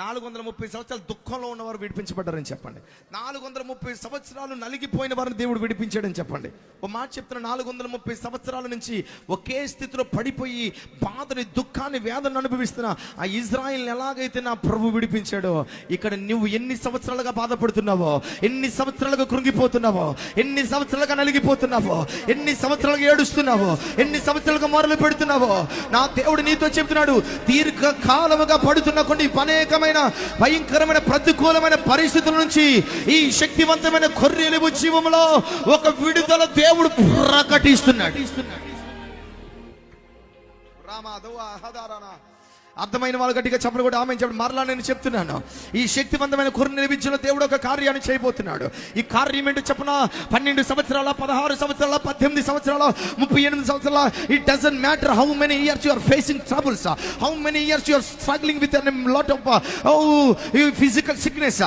430 సంవత్సరాలు దుఃఖంలో ఉన్నవారు విడిపించబడ్డారని చెప్పండి. 430 సంవత్సరాలు నలిగిపోయిన వారిని దేవుడు విడిపించాడని చెప్పండి. ఓ మాట చెప్తున్న, 430 సంవత్సరాల నుంచి ఒకే స్థితిలో పడిపోయి బాధని, దుఃఖాన్ని, వేదనను అనుభవిస్తున్న ఆ ఇజ్రాయిల్ని ఎలాగైతే నా ప్రభు విడిపించాడో, ఇక్కడ నువ్వు ఎన్ని సంవత్సరాలుగా బాధపడుతున్నావో, ఎన్ని సంవత్సరాలుగా కృంగిపోతున్నావో, ఎన్ని సంవత్సరాలుగా నలిగిపోతున్నావో, ఎన్ని సంవత్సరాలుగా ఏడుస్తున్నావో, ఎన్ని సంవత్సరాలుగా మొరలు పెడుతున్నావో, నా దేవుడు నీతో చెప్తున్నాడు, దీర్ఘకాలముగా పడుతున్న కొన్ని అనేకమైన భయంకరమైన ప్రతికూలమైన పరిస్థితుల నుంచి ఈ శక్తివంతమైన గొర్రెల జీవంలో ఒక విడుదల దేవుడు ప్రకటిస్తున్నాడు. అర్థమైన వాళ్ళు గట్టిగా చెప్పలు కూడా ఆమె చెప్పండి. మరలా నేను చెప్తున్నాను, ఈ శక్తివంతమైన గొర్రెల విద్యలో దేవుడు ఒక కార్యాన్ని చేయబోతున్నాడు. ఈ కార్యం ఏంటో చెప్పనా, 12 సంవత్సరాల, 16 సంవత్సరాల, 18 సంవత్సరాల, 38 సంవత్సరాల, it doesn't matter how many years you are facing troubles, how many years you are struggling with lot of physical sickness,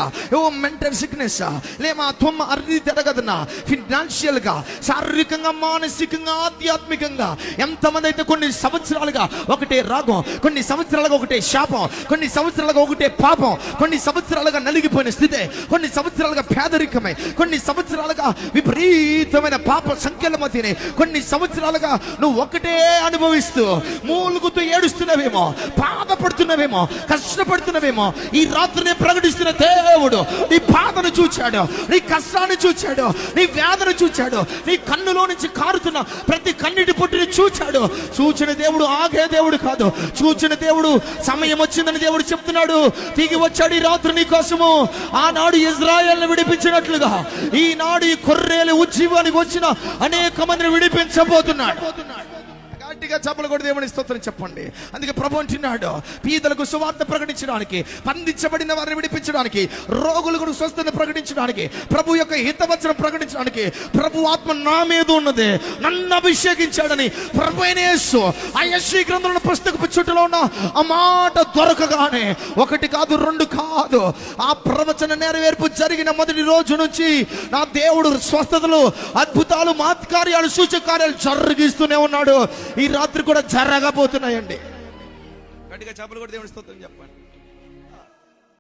mental sickness, లేమా తుమ్మ అర్ది తిరగదనా, ఫినాన్షియల్ గా, శారీరకంగా, మానసికంగా, ఆధ్యాత్మికంగా ఎంతమంది అయితే కొన్ని సంవత్సరాలుగా ఒకటే రాగం, కొన్ని సంవత్సరాలుగా ఒకటే శాపం, కొన్ని సంవత్సరాలుగా ఒకటే పాపం, కొన్ని సంవత్సరాలుగా నలిగిపోయిన స్థితి, కొన్ని సంవత్సరాలుగా పేదరికమై, కొన్ని సంవత్సరాలుగా విపరీతమైన పాప సంఖ్యల మధ్యనే, కొన్ని సంవత్సరాలుగా నువ్వు ఒకటే అనుభవిస్తూ మూలుగుతూ ఏడుస్తున్నావేమో, బాధపడుతున్నావేమో, కష్టపడుతున్నావేమో, ఈ రాత్రినే ప్రకటిస్తున్న దేవుడు నీ బాధను చూచాడు, నీ కష్టాన్ని చూచాడు, నీ వేదన చూచాడు, నీ కన్నులో నుంచి కారుతున్న ప్రతి కన్నీటి పొట్టుని చూచాడు. చూచిన దేవుడు ఆగే దేవుడు కాదు, చూచిన దేవుడు సమయం వచ్చిందని దేవుడు చెప్తున్నాడు. తిరిగి వచ్చాడు ఈ రాత్రి నీ కోసము. ఆనాడు ఇజ్రాయెల్ని విడిపించినట్లుగా ఈనాడు ఈ గొర్రెల ఉజ్జీవానికి వచ్చిన అనేక మందిని విడిపించబోతున్నాడు. గట్టిగా చప్పలు కొట్టి దేవుని స్తోత్రం చెప్పండి. అందుకే ప్రభు అంటున్నాడు, పీదలకు సువార్త ప్రకటించడానికి, బంధించబడిన వారిని విడిపించడానికి, రోగులకు స్వస్థత ప్రకటించడానికి, ప్రభు యొక్క హితవచనం ప్రకటించడానికి ప్రభు ఆత్మ నా మీద ఉన్నది, నన్ను అభిషేకించాడని ప్రభు అయిన యేసు ఆ యెషయా గ్రంథంలో పుస్తకపు చుట్టలో ఉన్న ఆ మాట దొరకగానే 1 కాదు 2 కాదు, ఆ ప్రవచన నెరవేర్పు జరిగిన మొదటి రోజు నుంచి నా దేవుడు స్వస్థతలు, అద్భుతాలు, మహత్కార్యాలు, సూచకార్యాలు జరిగిస్తూనే ఉన్నాడు. ఈ రాత్రి కూడా జరగబోతున్నాయండి. గట్టిగా చప్పలు కొట్టి దేవుని స్తోత్రం చెప్పండి.